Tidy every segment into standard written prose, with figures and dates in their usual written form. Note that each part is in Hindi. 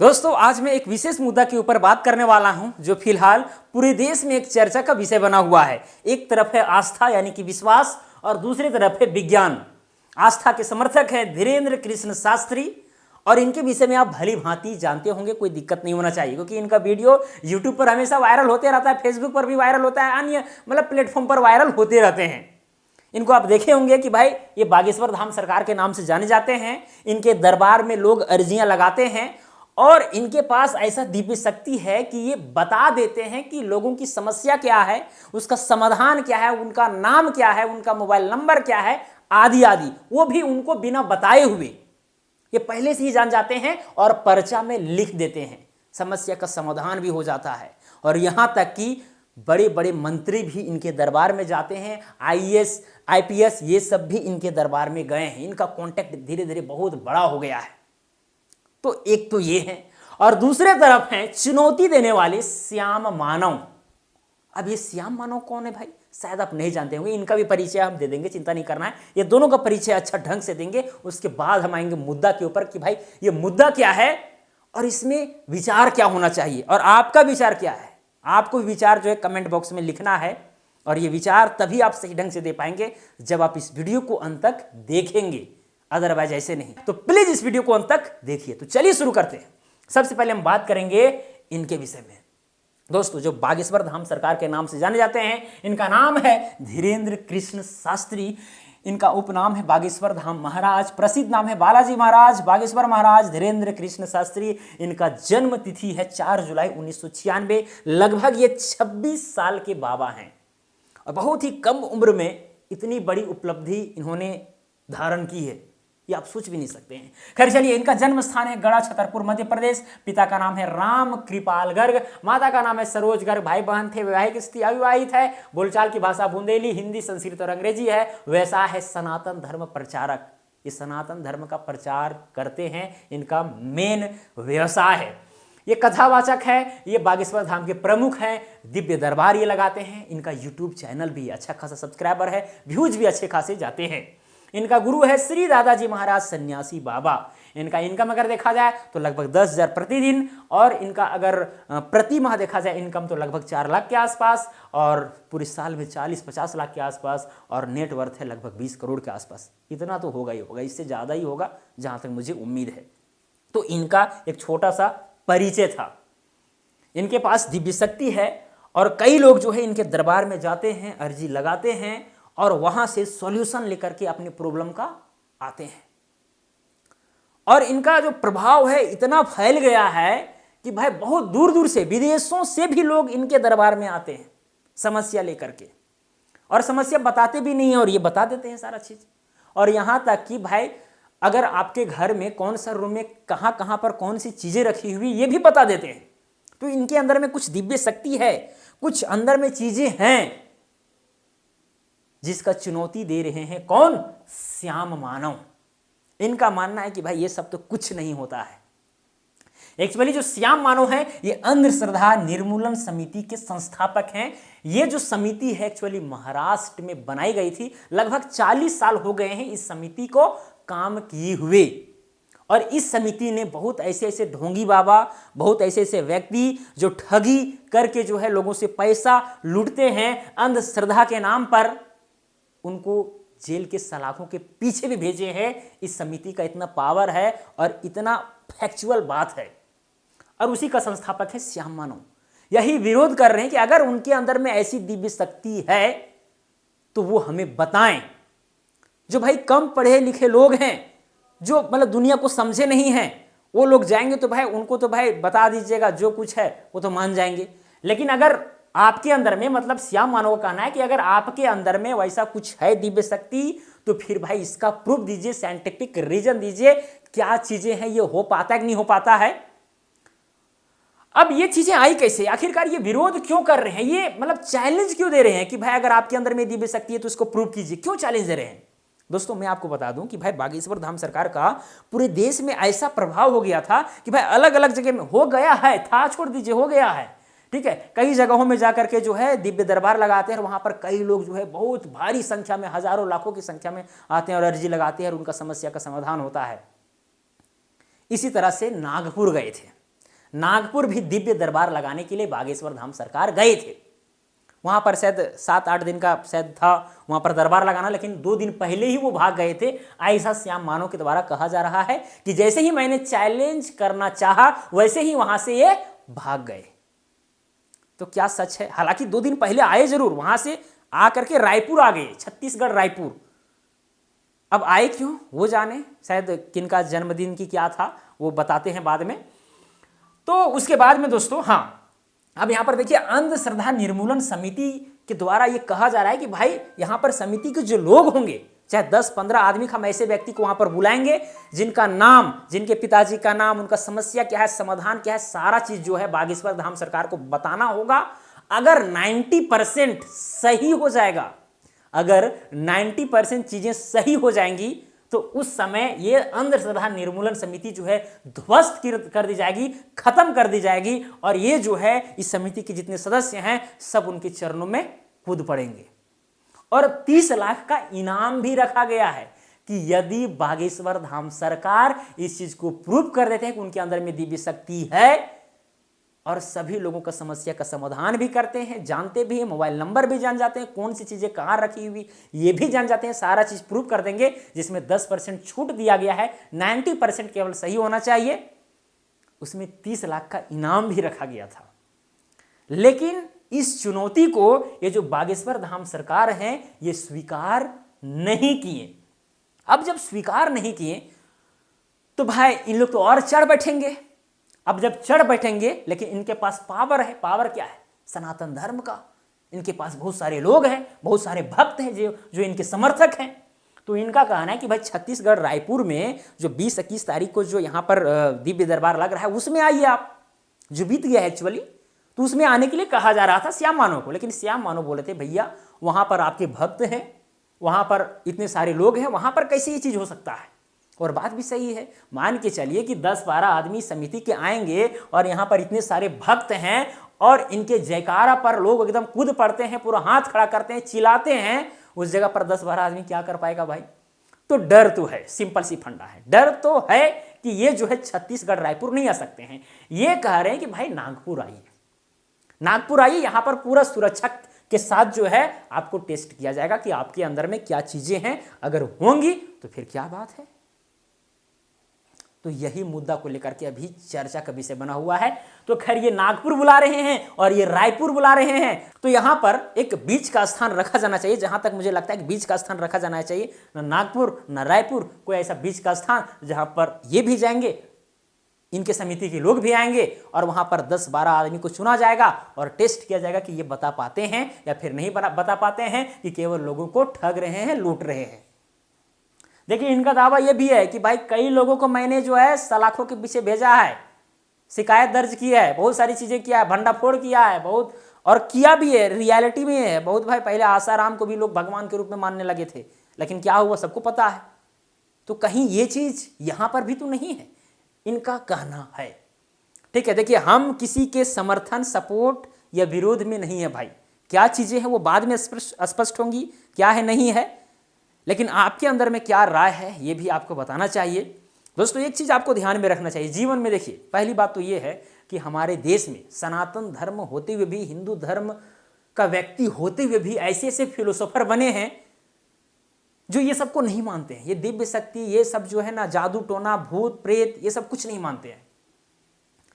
दोस्तों, आज मैं एक विशेष मुद्दा के ऊपर बात करने वाला हूं जो फिलहाल पूरे देश में एक चर्चा का विषय बना हुआ है। एक तरफ है आस्था यानी कि विश्वास और दूसरी तरफ है विज्ञान। आस्था के समर्थक हैं धीरेन्द्र कृष्ण शास्त्री और इनके विषय में आप भली भांति जानते होंगे, कोई दिक्कत नहीं होना चाहिए क्योंकि इनका वीडियो यूट्यूब पर हमेशा वायरल होते रहता है, फेसबुक पर भी वायरल होता है, अन्य प्लेटफॉर्म पर वायरल होते रहते हैं। इनको आप देखे होंगे कि भाई ये बागेश्वर धाम सरकार के नाम से जाने जाते हैं। इनके दरबार में लोग अर्जियां लगाते हैं और इनके पास ऐसा दिव्य शक्ति है कि ये बता देते हैं कि लोगों की समस्या क्या है, उसका समाधान क्या है, उनका नाम क्या है, उनका मोबाइल नंबर क्या है, आदि आदि। वो भी उनको बिना बताए हुए ये पहले से ही जान जाते हैं और पर्चा में लिख देते हैं। समस्या का समाधान भी हो जाता है और यहां तक कि बड़े बड़े मंत्री भी इनके दरबार में जाते हैं। आईएएस आईपीएस ये सब भी इनके दरबार में गए हैं। इनका कांटेक्ट धीरे धीरे बहुत बड़ा हो गया है। तो एक तो ये है और दूसरे तरफ है चुनौती देने वाले श्याम मानव। अब ये श्याम मानव कौन है भाई, शायद आप नहीं जानते होंगे। इनका भी परिचय हम दे देंगे, चिंता नहीं करना है। ये दोनों का परिचय अच्छा ढंग से देंगे, उसके बाद हम आएंगे मुद्दा के ऊपर कि भाई ये मुद्दा क्या है और इसमें विचार क्या होना चाहिए और आपका विचार क्या है। आपको विचार जो है कमेंट बॉक्स में लिखना है और ये विचार तभी आप सही ढंग से दे पाएंगे जब आप इस वीडियो को अंत तक देखेंगे, अदरवाइज ऐसे नहीं। तो प्लीज इस वीडियो को अंत तक देखिए। तो चलिए शुरू करते हैं। सबसे पहले हम बात करेंगे इनके विषय में। दोस्तों, जो बागेश्वर धाम सरकार के नाम से जाने जाते हैं, इनका नाम है धीरेन्द्र कृष्ण शास्त्री। इनका उपनाम है बागेश्वर धाम महाराज। प्रसिद्ध नाम है बालाजी महाराज, बागेश्वर महाराज, धीरेन्द्र कृष्ण शास्त्री। इनका जन्म तिथि है 4 जुलाई 1996। लगभग ये 26 साल के बाबा हैं और बहुत ही कम उम्र में इतनी बड़ी उपलब्धि इन्होंने धारण की है, ये आप सोच भी नहीं सकते हैं। खैर चलिए, इनका जन्म स्थान है गढ़ा छतरपुर मध्य प्रदेश। पिता का नाम है राम कृपाल गर्ग, माता का नाम है सरोज गर्ग। भाई बहन थे, वैवाहिक स्थिति अविवाहित है। बोलचाल की भाषा बुंदेली, हिंदी, संस्कृत और अंग्रेजी है। वैसा है सनातन धर्म प्रचारक। ये सनातन धर्म का प्रचार करते हैं, इनका मेन व्यवसाय है। ये कथावाचक है, ये बागेश्वर धाम के प्रमुख हैं। दिव्य दरबार ये लगाते हैं। इनका यूट्यूब चैनल भी अच्छा खासा सब्सक्राइबर है, व्यूज भी अच्छे खासे जाते हैं। इनका गुरु है श्री दादाजी महाराज सन्यासी बाबा। इनका इनकम अगर देखा जाए तो लगभग 10,000 प्रतिदिन और इनका अगर प्रति माह देखा जाए इनकम तो लगभग 4 लाख के आसपास और पूरे साल में 40-50 लाख के आसपास और नेटवर्थ है लगभग 20 करोड़ के आसपास। इतना तो होगा ही होगा, इससे ज़्यादा ही होगा जहाँ तक मुझे उम्मीद है। तो इनका एक छोटा सा परिचय था। इनके पास दिव्य शक्ति है और कई लोग जो है इनके दरबार में जाते हैं, अर्जी लगाते हैं और वहां से सॉल्यूशन लेकर के अपने प्रॉब्लम का आते हैं। और इनका जो प्रभाव है इतना फैल गया है कि भाई बहुत दूर दूर से, विदेशों से भी लोग इनके दरबार में आते हैं समस्या लेकर के और समस्या बताते भी नहीं है और ये बता देते हैं सारा चीज। और यहां तक कि भाई अगर आपके घर में कौन सा रूम में कहां कहां पर कौन सी चीजें रखी हुई ये भी बता देते हैं। तो इनके अंदर में कुछ दिव्य शक्ति है, कुछ अंदर में चीजें हैं जिसका चुनौती दे रहे हैं कौन? श्याम मानव। इनका मानना है कि भाई ये सब तो कुछ नहीं होता है। एक्चुअली जो श्याम मानव है ये अंधश्रद्धा निर्मूलन समिति के संस्थापक हैं। ये जो समिति है एक्चुअली महाराष्ट्र में बनाई गई थी। लगभग 40 साल हो गए हैं इस समिति को काम किए हुए और इस समिति ने बहुत ऐसे ऐसे ढोंगी बाबा, बहुत ऐसे ऐसे व्यक्ति जो ठगी करके जो है लोगों से पैसा लूटते हैं अंधश्रद्धा के नाम पर, उनको जेल के सलाखों के पीछे भी भेजे हैं। इस समिति का इतना पावर है और इतना फैक्चुअल बात है और उसी का संस्थापक है श्याम मानव। यही विरोध कर रहे हैं कि अगर उनके अंदर में ऐसी दिव्य शक्ति है तो वो हमें बताएं। जो भाई कम पढ़े लिखे लोग हैं, जो दुनिया को समझे नहीं हैं, वो लोग जाएंगे तो भाई उनको तो भाई बता दीजिएगा, जो कुछ है वो तो मान जाएंगे। लेकिन अगर आपके अंदर में श्याम मानव का कहना है कि अगर आपके अंदर में वैसा कुछ है दिव्य शक्ति तो फिर भाई इसका प्रूफ दीजिए, साइंटिफिक रीजन दीजिए, क्या चीजें हैं, ये हो पाता है कि नहीं हो पाता है। अब ये चीजें आई कैसे, आखिरकार ये विरोध क्यों कर रहे हैं, ये चैलेंज क्यों दे रहे हैं कि भाई अगर आपके अंदर में दिव्य शक्ति है तो इसको प्रूव कीजिए, क्यों चैलेंज दे रहे हैं? दोस्तों, मैं आपको बता दूं कि भाई बागेश्वर धाम सरकार का पूरे देश में ऐसा प्रभाव हो गया था कि भाई अलग अलग जगह में हो गया है, था छोड़ दीजिए, हो गया है, ठीक है। कई जगहों में जाकर के जो है दिव्य दरबार लगाते हैं और वहां पर कई लोग जो है बहुत भारी संख्या में, हजारों लाखों की संख्या में आते हैं और अर्जी लगाते हैं और उनका समस्या का समाधान होता है। इसी तरह से नागपुर गए थे। नागपुर भी दिव्य दरबार लगाने के लिए बागेश्वर धाम सरकार गए थे। वहां पर शायद 7-8 दिन का शायद था वहां पर दरबार लगाना, लेकिन 2 दिन पहले ही वो भाग गए थे। ऐसा श्याम मानव के द्वारा कहा जा रहा है कि जैसे ही मैंने चैलेंज करना चाहा वैसे ही वहां से ये भाग गए। तो क्या सच है? हालांकि 2 दिन पहले आए जरूर, वहां से आकर के रायपुर आ गए, छत्तीसगढ़ रायपुर। अब आए क्यों वो जाने, शायद किनका जन्मदिन की क्या था वो बताते हैं बाद में। तो उसके बाद में दोस्तों, हाँ, अब यहां पर देखिए अंधश्रद्धा निर्मूलन समिति के द्वारा ये कहा जा रहा है कि भाई यहां पर समिति के जो लोग होंगे, चाहे 10-15 आदमी हम ऐसे व्यक्ति को वहां पर बुलाएंगे जिनका नाम, जिनके पिताजी का नाम, उनका समस्या क्या है, समाधान क्या है, सारा चीज जो है बागेश्वर धाम सरकार को बताना होगा। अगर 90% सही हो जाएगा, अगर 90% चीजें सही हो जाएंगी तो उस समय ये अंधश्रद्धा निर्मूलन समिति जो है ध्वस्त कर दी जाएगी, खत्म कर दी जाएगी, और ये जो है इस समिति के जितने सदस्य हैं सब उनके चरणों में कूद पड़ेंगे। और 30 लाख का इनाम भी रखा गया है कि यदि बागेश्वर धाम सरकार इस चीज को प्रूव कर देते हैं कि उनके अंदर में दिव्य शक्ति है और सभी लोगों का समस्या का समाधान भी करते हैं, जानते भी हैं, मोबाइल नंबर भी जान जाते हैं, कौन सी चीजें कहाँ रखी हुई ये भी जान जाते हैं, सारा चीज प्रूव कर देंगे, जिसमें 10% छूट दिया गया है, 90% केवल सही होना चाहिए, उसमें 30 लाख का इनाम भी रखा गया था। लेकिन इस चुनौती को ये जो बागेश्वर धाम सरकार है ये स्वीकार नहीं किए। अब जब स्वीकार नहीं किए तो भाई इन लोग तो और चढ़ बैठेंगे। अब जब चढ़ बैठेंगे, लेकिन इनके पास पावर है। पावर क्या है? सनातन धर्म का। इनके पास बहुत सारे लोग हैं, बहुत सारे भक्त हैं जो इनके समर्थक हैं। तो इनका कहना है कि भाई छत्तीसगढ़ रायपुर में जो 20-21 तारीख को जो यहाँ पर दिव्य दरबार लग रहा है उसमें आइए आप, जो बीत गया है एक्चुअली। तो उसमें आने के लिए कहा जा रहा था श्याम मानव को, लेकिन श्याम मानव बोले थे भैया वहाँ पर आपके भक्त हैं, वहाँ पर इतने सारे लोग हैं, वहाँ पर कैसे ये चीज़ हो सकता है। और बात भी सही है। मान के चलिए कि 10-12 आदमी समिति के आएंगे और यहाँ पर इतने सारे भक्त हैं और इनके जयकारा पर लोग एकदम कूद पड़ते हैं, पूरा हाथ खड़ा करते हैं, चिल्लाते हैं, उस जगह पर 10-12 आदमी क्या कर पाएगा भाई? तो डर तो है, सिंपल सी फंडा है, डर तो है कि ये जो है छत्तीसगढ़ रायपुर नहीं आ सकते हैं। ये कह रहे हैं कि भाई नागपुर आइए, नागपुर आइए, यहाँ पर पूरा सुरक्षा के साथ जो है आपको टेस्ट किया जाएगा कि आपके अंदर में क्या चीजें हैं, अगर होंगी तो फिर क्या बात है। तो यही मुद्दा को लेकर के अभी चर्चा का विषय बना हुआ है। तो खैर ये नागपुर बुला रहे हैं और ये रायपुर बुला रहे हैं, तो यहाँ पर एक बीच का स्थान रखा जाना चाहिए। जहां तक मुझे लगता है कि बीच का स्थान रखा जाना चाहिए, ना नागपुर ना रायपुर, कोई ऐसा बीच का स्थान जहां पर ये भी जाएंगे, इनके समिति के लोग भी आएंगे और वहां पर 10-12 आदमी को चुना जाएगा और टेस्ट किया जाएगा कि ये बता पाते हैं या फिर नहीं बता पाते हैं, कि केवल लोगों को ठग रहे हैं, लूट रहे हैं। देखिए इनका दावा यह भी है कि भाई कई लोगों को मैंने जो है सलाखों के पीछे भेजा है, शिकायत दर्ज की है, बहुत सारी चीजें किया है, भंडाफोड़ किया है बहुत, और किया भी है, रियलिटी में है बहुत। भाई पहले आसाराम को भी लोग भगवान के रूप में मानने लगे थे, लेकिन क्या हुआ सबको पता है। तो कहीं ये चीज यहां पर भी तो नहीं है, इनका कहना है। ठीक है, देखिए हम किसी के समर्थन, सपोर्ट या विरोध में नहीं है भाई। क्या चीजें हैं वो बाद में स्पष्ट होंगी, क्या है नहीं है, लेकिन आपके अंदर में क्या राय है ये भी आपको बताना चाहिए। दोस्तों एक चीज आपको ध्यान में रखना चाहिए जीवन में। देखिए पहली बात तो ये है कि हमारे देश में सनातन धर्म होते हुए भी, हिंदू धर्म का व्यक्ति होते हुए भी ऐसे ऐसे फिलोसोफर बने हैं जो ये सबको नहीं मानते हैं। ये दिव्य शक्ति, ये सब जो है ना, जादू टोना, भूत प्रेत, ये सब कुछ नहीं मानते हैं,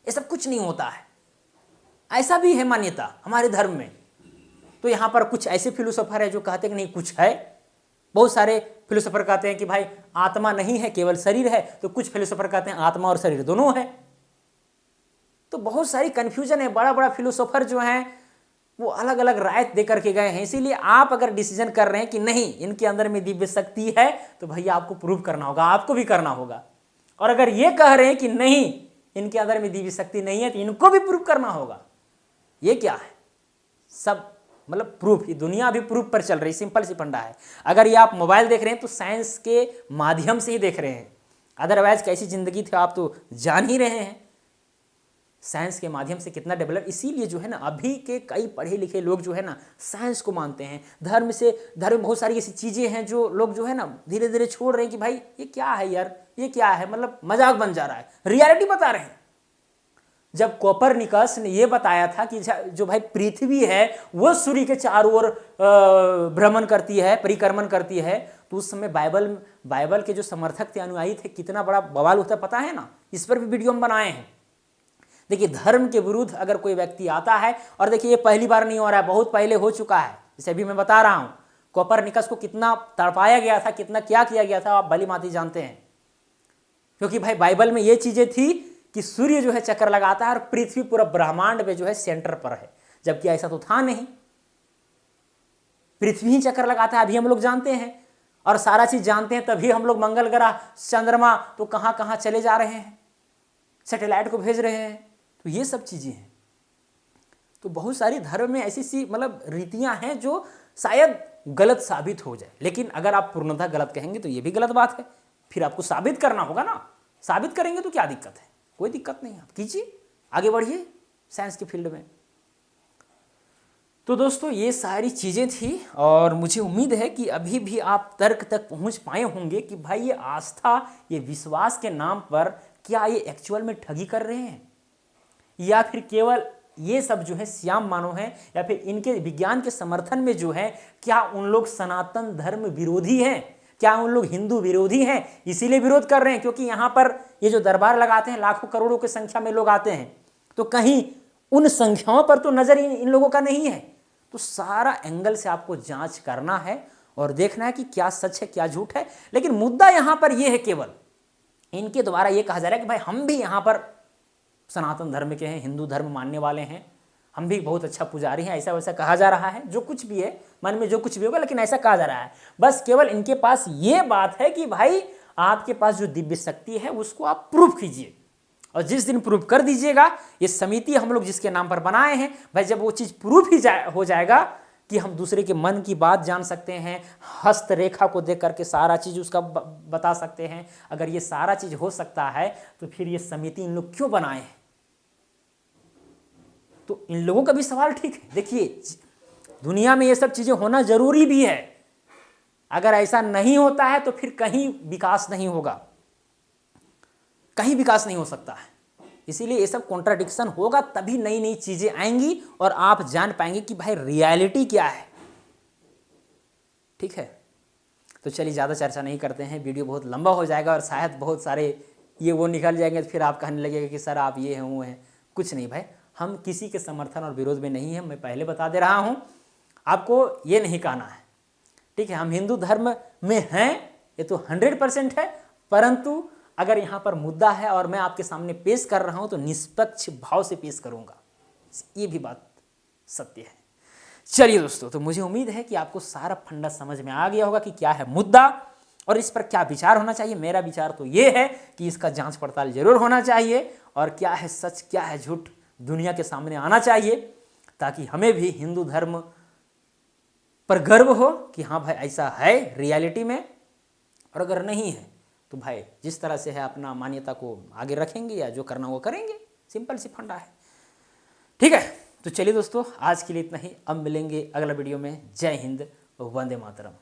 ये सब कुछ नहीं होता है। ऐसा भी है मान्यता हमारे धर्म में। तो यहाँ पर कुछ ऐसे फिलोसोफर है जो कहते हैं कि नहीं कुछ है। बहुत सारे फिलोसोफर कहते हैं कि भाई आत्मा नहीं है, केवल शरीर है। तो कुछ फिलोसोफर कहते हैं आत्मा और शरीर दोनों है। तो बहुत सारी कंफ्यूजन है। बड़ा बड़ा फिलोसोफर जो हैं वो अलग अलग राय दे करके गए हैं। इसीलिए आप अगर डिसीजन कर रहे हैं कि नहीं इनके अंदर में दिव्य शक्ति है, तो भैया आपको प्रूव करना होगा, आपको भी करना होगा। और अगर ये कह रहे हैं कि नहीं इनके अंदर में दिव्य शक्ति नहीं है, तो इनको भी प्रूव करना होगा। ये क्या है? सब मतलब प्रूफ। ये दुनिया अभी प्रूफ पर चल रही, सिंपल सी फंडा है। अगर ये आप मोबाइल देख रहे हैं तो साइंस के माध्यम से ही देख रहे हैं, अदरवाइज कैसी जिंदगी थी आप तो जान ही रहे हैं। साइंस के माध्यम से कितना डेवलप, इसीलिए जो है ना अभी के कई पढ़े लिखे लोग जो है ना साइंस को मानते हैं। धर्म में बहुत सारी ऐसी चीजें हैं जो लोग जो है ना धीरे धीरे छोड़ रहे हैं कि भाई ये क्या है यार, ये क्या है, मतलब मजाक बन जा रहा है, रियलिटी बता रहे हैं। जब कोपरनिकस ने यह बताया था कि जो भाई पृथ्वी है वो सूर्य के चारों ओर भ्रमण करती है, परिक्रमण करती है, तो उस समय बाइबल के जो समर्थक थे, अनुयायी थे, कितना बड़ा बवाल होता पता है ना। इस पर भी वीडियो हम बनाए हैं। देखिए, धर्म के विरुद्ध अगर कोई व्यक्ति आता है, और देखिए ये पहली बार नहीं हो रहा है, बहुत पहले हो चुका है, जैसे अभी मैं बता रहा हूं, कोपरनिकस को कितना तड़पाया गया था, कितना क्या किया गया था, आप भली भांति जानते हैं। क्योंकि भाई बाइबल में ये चीजें थी कि सूर्य जो है चक्कर लगाता है और पृथ्वी पूरा ब्रह्मांड में जो है सेंटर पर है, जबकि ऐसा तो था नहीं, पृथ्वी ही चक्कर लगाता है। अभी हम लोग जानते हैं और सारा चीज जानते हैं, तभी हम लोग मंगल ग्रह, चंद्रमा तो कहां कहां चले जा रहे हैं, सैटेलाइट को भेज रहे हैं, तो ये सब चीजें हैं। तो बहुत सारी धर्म में ऐसी सी मतलब रीतियां हैं जो शायद गलत साबित हो जाए, लेकिन अगर आप पूर्णतः गलत कहेंगे तो ये भी गलत बात है, फिर आपको साबित करना होगा ना। साबित करेंगे तो क्या दिक्कत है, कोई दिक्कत नहीं, आप कीजिए, आगे बढ़िए साइंस के फील्ड में। तो दोस्तों ये सारी चीजें थी, और मुझे उम्मीद है कि अभी भी आप तर्क तक पहुंच पाए होंगे कि भाई ये आस्था, ये विश्वास के नाम पर क्या ये एक्चुअल में ठगी कर रहे हैं, या फिर केवल ये सब जो है श्याम मानव है, या फिर इनके विज्ञान के समर्थन में जो है, क्या उन लोग सनातन धर्म विरोधी हैं, क्या उन लोग हिंदू विरोधी हैं, इसीलिए विरोध कर रहे हैं। क्योंकि यहाँ पर ये जो दरबार लगाते हैं, लाखों करोड़ों की संख्या में लोग आते हैं, तो कहीं उन संख्याओं पर तो नजर इन लोगों का नहीं है। तो सारा एंगल से आपको जांच करना है और देखना है कि क्या सच है क्या झूठ है। लेकिन मुद्दा यहाँ पर यह है, केवल इनके द्वारा ये कहा जा रहा है कि भाई हम भी यहाँ पर सनातन धर्म के हैं, हिंदू धर्म मानने वाले हैं, हम भी बहुत अच्छा पुजारी हैं, ऐसा वैसा कहा जा रहा है। जो कुछ भी है मन में, जो कुछ भी होगा, लेकिन ऐसा कहा जा रहा है। बस केवल इनके पास ये बात है कि भाई आपके पास जो दिव्य शक्ति है उसको आप प्रूफ कीजिए, और जिस दिन प्रूफ कर दीजिएगा, ये समिति हम लोग जिसके नाम पर बनाए हैं, भाई जब वो चीज़ प्रूफ ही हो जाएगा कि हम दूसरे के मन की बात जान सकते हैं, हस्तरेखा को देख करके सारा चीज़ उसका बता सकते हैं, अगर ये सारा चीज़ हो सकता है तो फिर ये समिति इन लोग क्यों बनाए हैं। तो इन लोगों का भी सवाल ठीक है। देखिए, दुनिया में ये सब चीज़ें होना जरूरी भी है, अगर ऐसा नहीं होता है तो फिर कहीं विकास नहीं होगा, कहीं विकास नहीं हो सकता है। इसीलिए ये सब कॉन्ट्राडिक्शन होगा, तभी नई नई चीजें आएंगी और आप जान पाएंगे कि भाई रियलिटी क्या है। ठीक है, तो चलिए ज़्यादा चर्चा नहीं करते हैं, वीडियो बहुत लंबा हो जाएगा और शायद बहुत सारे ये वो निकल जाएंगे, तो फिर आप कहने लगेगा कि सर आप ये हैं वो हैं। कुछ नहीं भाई, हम किसी के समर्थन और विरोध में नहीं हैं, मैं पहले बता दे रहा हूँ, आपको ये नहीं कहना है। ठीक है, हम हिंदू धर्म में हैं, ये तो 100% है, परंतु अगर यहाँ पर मुद्दा है और मैं आपके सामने पेश कर रहा हूँ तो निष्पक्ष भाव से पेश करूँगा, ये भी बात सत्य है। चलिए दोस्तों, तो मुझे उम्मीद है कि आपको सारा फंडा समझ में आ गया होगा कि क्या है मुद्दा और इस पर क्या विचार होना चाहिए। मेरा विचार तो ये है कि इसका जांच पड़ताल जरूर होना चाहिए, और क्या है सच क्या है झूठ दुनिया के सामने आना चाहिए, ताकि हमें भी हिंदू धर्म पर गर्व हो कि हाँ भाई ऐसा है रियलिटी में, और अगर नहीं है तो भाई जिस तरह से है अपना मान्यता को आगे रखेंगे या जो करना वो करेंगे, सिंपल सी फंडा है। ठीक है, तो चलिए दोस्तों, आज के लिए इतना ही, अब मिलेंगे अगला वीडियो में। जय हिंद, वंदे मातरम।